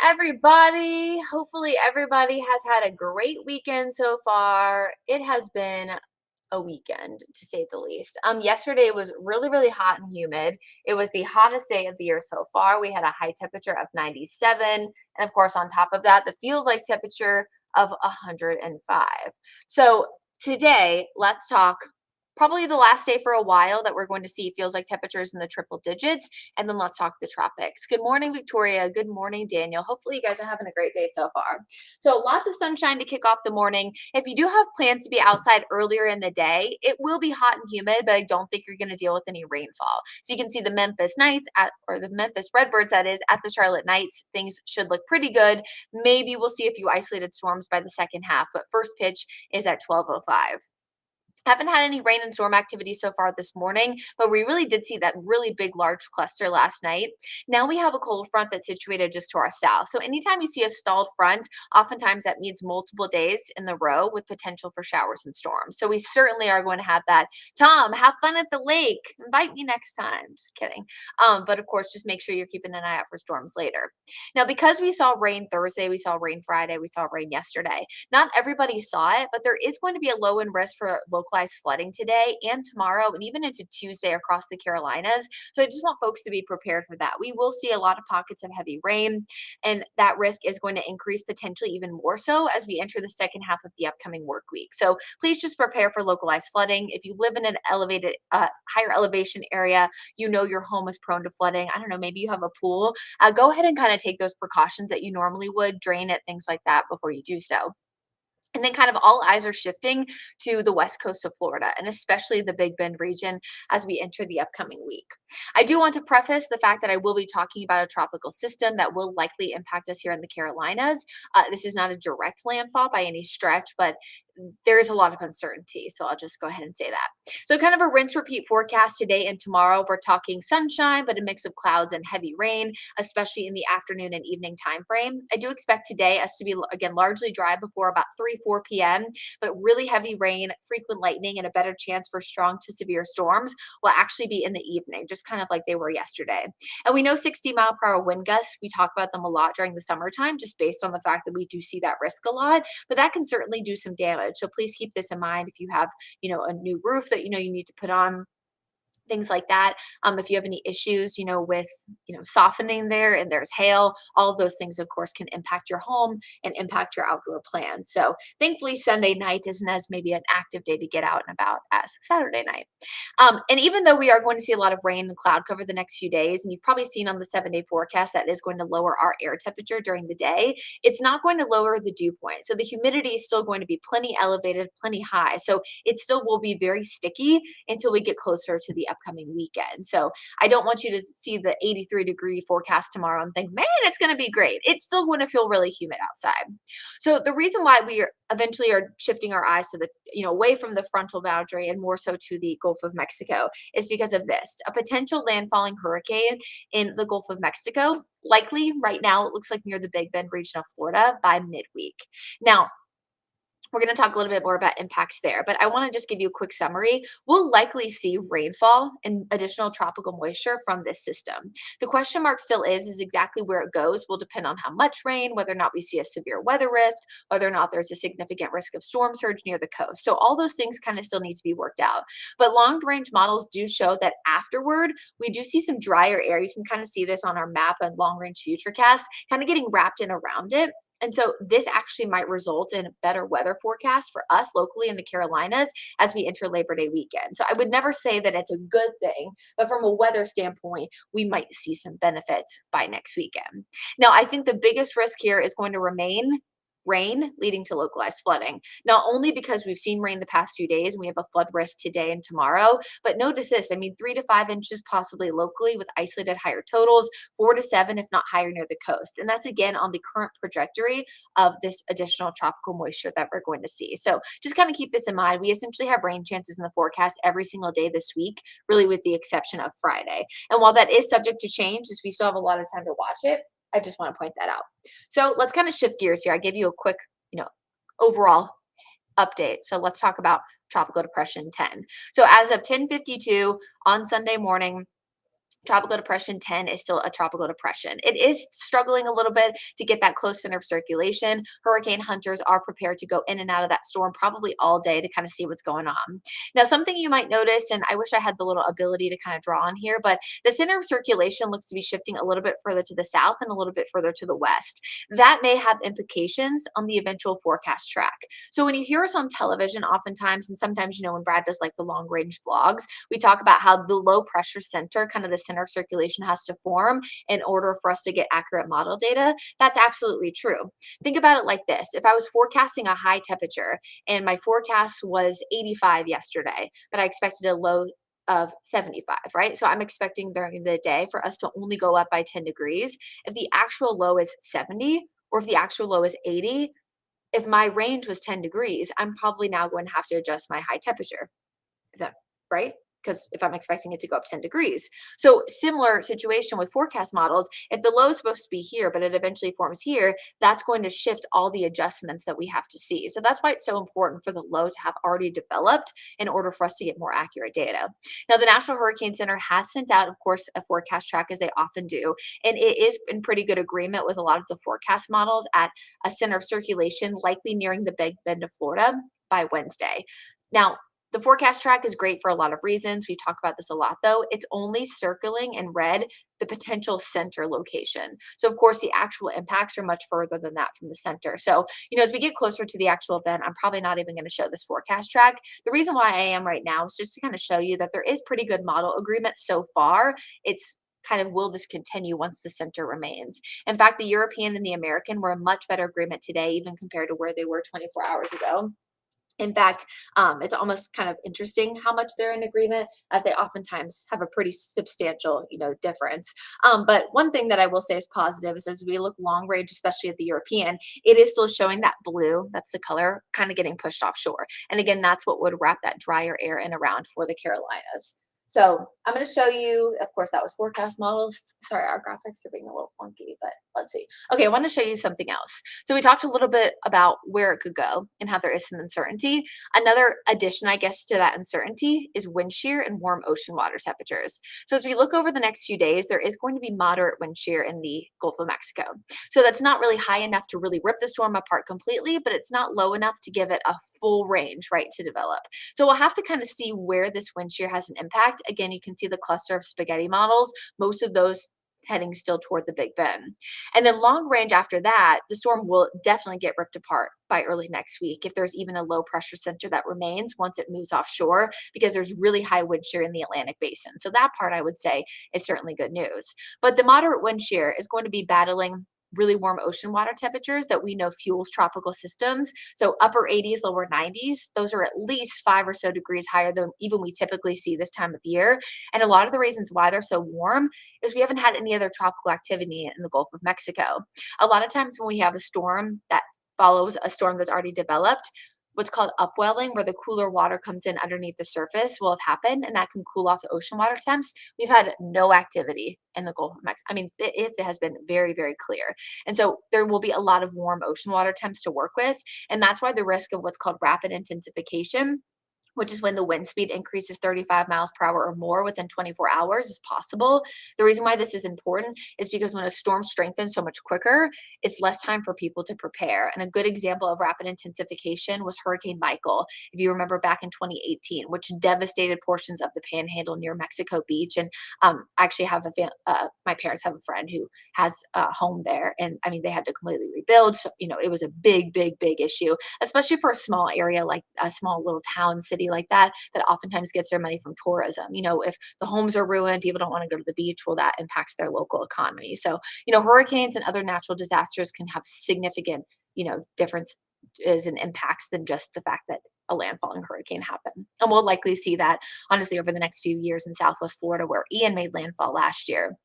everybody. Hopefully, everybody has had a great weekend so far. It has been a weekend, to say the least. Yesterday was really, really hot and humid. It was the hottest day of the year so far. We had a high temperature of 97, and of course, on top of that, the feels like temperature of 105. So today, let's talk. Probably the last day for a while that we're going to see feels like temperatures in the triple digits. And then let's talk the tropics. Good morning, Victoria. Good morning, Daniel. Hopefully, you guys are having a great day so far. So, lots of sunshine to kick off the morning. If you do have plans to be outside earlier in the day, it will be hot and humid, but I don't think you're going to deal with any rainfall. So, you can see the Memphis Knights or the Memphis Redbirds, that is, at the Charlotte Knights. Things should look pretty good. Maybe we'll see a few isolated storms by the second half, but first pitch is at 12:05. Haven't had any rain and storm activity so far this morning, but we really did see that really big, large cluster last night. Now we have a cold front that's situated just to our south. So anytime you see a stalled front, oftentimes that means multiple days in the row with potential for showers and storms. So we certainly are going to have that. Tom, have fun at the lake. Invite me next time. Just kidding. But of course, just make sure you're keeping an eye out for storms later. Now, because we saw rain Thursday, we saw rain Friday, we saw rain yesterday. Not everybody saw it, but there is going to be a low end risk for localized flooding today and tomorrow, and even into Tuesday across the Carolinas. So I just want folks to be prepared for that. We will see a lot of pockets of heavy rain, and that risk is going to increase potentially even more so as we enter the second half of the upcoming work week. So please just prepare for localized flooding. If you live in an elevated, higher elevation area, you know your home is prone to flooding. I don't know, maybe you have a pool. Go ahead and kind of take those precautions that you normally would, drain it, things like that before you do so. And then kind of all eyes are shifting to the west coast of Florida and especially the Big Bend region as we enter the upcoming week. I do want to preface the fact that I will be talking about a tropical system that will likely impact us here in the Carolinas. This is not a direct landfall by any stretch, but there is a lot of uncertainty. So I'll just go ahead and say that. So, kind of a rinse repeat forecast today and tomorrow. We're talking sunshine, but a mix of clouds and heavy rain, especially in the afternoon and evening time frame. I do expect today us to be, again, largely dry before about 4 p.m., but really heavy rain, frequent lightning, and a better chance for strong to severe storms will actually be in the evening, just kind of like they were yesterday. And we know 60-mile-per-hour wind gusts. We talk about them a lot during the summertime, just based on the fact that we do see that risk a lot, but that can certainly do some damage. So please keep this in mind if you have, a new roof that you need to put on, things like that. If you have any issues, with, softening there and there's hail, all of those things, of course, can impact your home and impact your outdoor plans. So thankfully, Sunday night isn't as maybe an active day to get out and about as Saturday night. And even though we are going to see a lot of rain and cloud cover the next few days, and you've probably seen on the 7-day forecast that is going to lower our air temperature during the day, it's not going to lower the dew point. So the humidity is still going to be plenty elevated, plenty high. So it still will be very sticky until we get closer to the upcoming weekend. So I don't want you to see the 83-degree forecast tomorrow and think, man, it's going to be great. It's still going to feel really humid outside. So the reason why we eventually are shifting our eyes to the, away from the frontal boundary and more so to the Gulf of Mexico is because of this. A potential landfalling hurricane in the Gulf of Mexico, likely right now, it looks like near the Big Bend region of Florida by midweek. Now, we're going to talk a little bit more about impacts there, but I want to just give you a quick summary. We'll likely see rainfall and additional tropical moisture from this system. The question mark still is exactly where it goes will depend on how much rain, whether or not we see a severe weather risk, whether or not there's a significant risk of storm surge near the coast. So all those things kind of still need to be worked out. But long-range models do show that afterward, we do see some drier air. You can kind of see this on our map and long-range futurecast, kind of getting wrapped in around it. And so this actually might result in a better weather forecast for us locally in the Carolinas as we enter Labor Day weekend. So I would never say that it's a good thing, but from a weather standpoint, we might see some benefits by next weekend. Now, I think the biggest risk here is going to remain rain leading to localized flooding. Not only because we've seen rain the past few days and we have a flood risk today and tomorrow, but notice this, 3 to 5 inches possibly locally with isolated higher totals, 4 to 7 if not higher near the coast. And that's again on the current trajectory of this additional tropical moisture that we're going to see. So just kind of keep this in mind. We essentially have rain chances in the forecast every single day this week, really with the exception of Friday. And while that is subject to change, as we still have a lot of time to watch it, I just want to point that out. So let's kind of shift gears here. I gave you a quick, overall update. So let's talk about Tropical Depression 10. So as of 10:52 on Sunday morning, Tropical depression 10 is still a tropical depression. It is struggling a little bit to get that close center of circulation. Hurricane hunters are prepared to go in and out of that storm probably all day to kind of see what's going on. Now, something you might notice, and I wish I had the little ability to kind of draw on here, but the center of circulation looks to be shifting a little bit further to the south and a little bit further to the west. That may have implications on the eventual forecast track. So when you hear us on television, oftentimes, and sometimes, when Brad does like the long range vlogs, we talk about how the low pressure center, kind of the center of circulation, has to form in order for us to get accurate model data. That's absolutely true. Think about it like this. If I was forecasting a high temperature and my forecast was 85 yesterday, but I expected a low of 75, right? So I'm expecting during the day for us to only go up by 10 degrees. If the actual low is 70, or if the actual low is 80, if my range was 10 degrees, I'm probably now going to have to adjust my high temperature. Is that right? Because if I'm expecting it to go up 10 degrees. So similar situation with forecast models. If the low is supposed to be here, but it eventually forms here, that's going to shift all the adjustments that we have to see. So that's why it's so important for the low to have already developed in order for us to get more accurate data. Now, the National Hurricane Center has sent out, of course, a forecast track as they often do, and it is in pretty good agreement with a lot of the forecast models at a center of circulation, likely nearing the Big Bend of Florida by Wednesday. Now, the forecast track is great for a lot of reasons. We talk about this a lot, though. It's only circling in red the potential center location. So, of course, the actual impacts are much further than that from the center. So, as we get closer to the actual event, I'm probably not even going to show this forecast track. The reason why I am right now is just to kind of show you that there is pretty good model agreement so far. It's kind of, will this continue once the center remains? In fact, the European and the American were in much better agreement today, even compared to where they were 24 hours ago. In fact, it's almost kind of interesting how much they're in agreement, as they oftentimes have a pretty substantial, difference. But one thing that I will say is positive is as we look long range, especially at the European, it is still showing that blue, that's the color, kind of getting pushed offshore. And again, that's what would wrap that drier air in around for the Carolinas. So I'm going to show you, of course, that was forecast models. Sorry, our graphics are being a little funky, but let's see. Okay, I want to show you something else. So we talked a little bit about where it could go and how there is some uncertainty. Another addition, I guess, to that uncertainty is wind shear and warm ocean water temperatures. So as we look over the next few days, there is going to be moderate wind shear in the Gulf of Mexico. So that's not really high enough to really rip the storm apart completely, but it's not low enough to give it a full range, right, to develop. So we'll have to kind of see where this wind shear has an impact. Again, you can see the cluster of spaghetti models, most of those heading still toward the Big Bend. And then long range after that, the storm will definitely get ripped apart by early next week if there's even a low pressure center that remains once it moves offshore, because there's really high wind shear in the Atlantic basin. So that part, I would say, is certainly good news. But the moderate wind shear is going to be battling really warm ocean water temperatures that we know fuels tropical systems. So upper 80s, lower 90s, those are at least 5 or so degrees higher than even we typically see this time of year. And a lot of the reasons why they're so warm is we haven't had any other tropical activity in the Gulf of Mexico. A lot of times when we have a storm that follows a storm that's already developed, what's called upwelling, where the cooler water comes in underneath the surface, will have happened, and that can cool off the ocean water temps. We've had no activity in the Gulf of Mexico. I mean, it has been very, very clear. And so there will be a lot of warm ocean water temps to work with. And that's why the risk of what's called rapid intensification, which is when the wind speed increases 35 miles per hour or more within 24 hours, is possible. The reason why this is important is because when a storm strengthens so much quicker, it's less time for people to prepare. And a good example of rapid intensification was Hurricane Michael, if you remember, back in 2018, which devastated portions of the Panhandle near Mexico Beach. And I actually have my parents have a friend who has a home there, and I mean, they had to completely rebuild. So it was a big, big, big issue, especially for a small area like a small little town city like that oftentimes gets their money from tourism. If the homes are ruined, people don't want to go to the beach, well, that impacts their local economy. So hurricanes and other natural disasters can have significant differences and impacts than just the fact that a landfalling hurricane happened. And we'll likely see that, honestly, over the next few years in Southwest Florida, where Ian made landfall last year.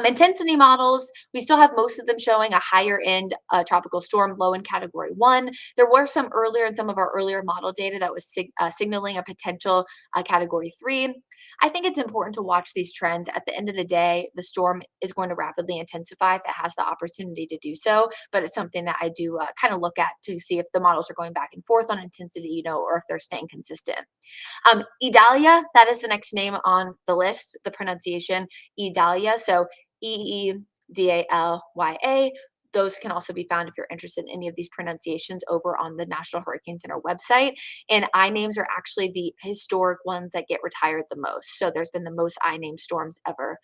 Intensity models, we still have most of them showing a higher end tropical storm, low in category 1. There were some earlier in some of our earlier model data that was signaling a potential category 3. I think it's important to watch these trends. At the end of the day, the storm is going to rapidly intensify if it has the opportunity to do so, but it's something that I do kind of look at to see if the models are going back and forth on intensity, or if they're staying consistent. Idalia, that is the next name on the list, the pronunciation Idalia. So Eedalya. Those can also be found if you're interested in any of these pronunciations over on the National Hurricane Center website. And I names are actually the historic ones that get retired the most. So there's been the most I name storms ever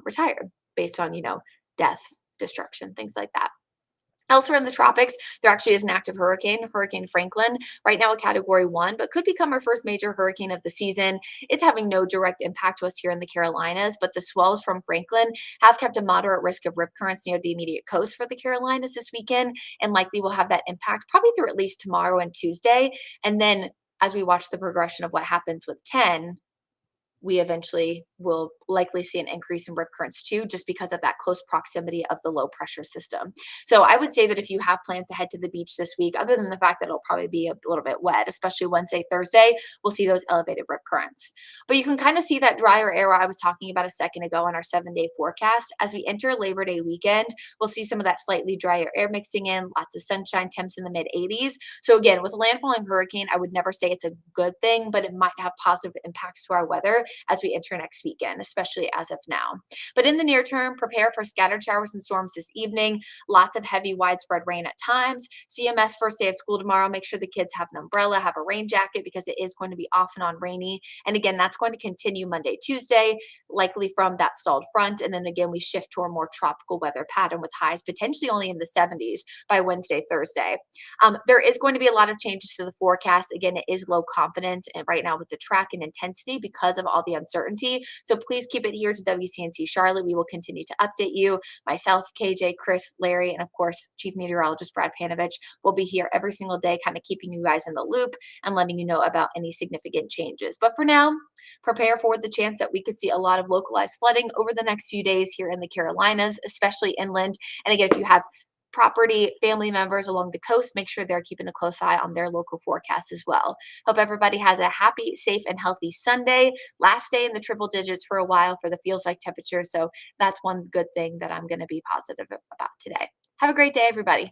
retired based on, death, destruction, things like that. Elsewhere in the tropics, there actually is an active hurricane, Hurricane Franklin, right now a category 1, but could become our first major hurricane of the season. It's having no direct impact to us here in the Carolinas, but the swells from Franklin have kept a moderate risk of rip currents near the immediate coast for the Carolinas this weekend, and likely will have that impact probably through at least tomorrow and Tuesday. And then as we watch the progression of what happens with 10, we eventually will likely see an increase in rip currents too, just because of that close proximity of the low pressure system. So I would say that if you have plans to head to the beach this week, other than the fact that it'll probably be a little bit wet, especially Wednesday, Thursday, we'll see those elevated rip currents. But you can kind of see that drier air I was talking about a second ago on our 7-day forecast. As we enter Labor Day weekend, we'll see some of that slightly drier air mixing in, lots of sunshine, temps in the mid 80s. So again, with a landfalling hurricane, I would never say it's a good thing, but it might have positive impacts to our weather as we enter next weekend, especially as of now. But in the near term, prepare for scattered showers and storms this evening, lots of heavy, widespread rain at times. CMS first day of school tomorrow. Make sure the kids have an umbrella, have a rain jacket because it is going to be off and on rainy. And again, that's going to continue Monday, Tuesday, likely from that stalled front. And then again, we shift to a more tropical weather pattern with highs potentially only in the 70s by Wednesday, Thursday. There is going to be a lot of changes to the forecast. Again, it is low confidence and right now with the track and intensity because of all the uncertainty. So please keep it here to WCNC Charlotte. We will continue to update you. Myself, KJ, Chris, Larry, and of course, Chief Meteorologist Brad Panovich will be here every single day, kind of keeping you guys in the loop and letting you know about any significant changes. But for now, prepare for the chance that we could see a lot of localized flooding over the next few days here in the Carolinas, especially inland. And again, if you have property, family members along the coast, make sure they're keeping a close eye on their local forecast as well. Hope everybody has a happy, safe, and healthy Sunday. Last day in the triple digits for a while for the feels like temperature. So that's one good thing that I'm going to be positive about today. Have a great day, everybody.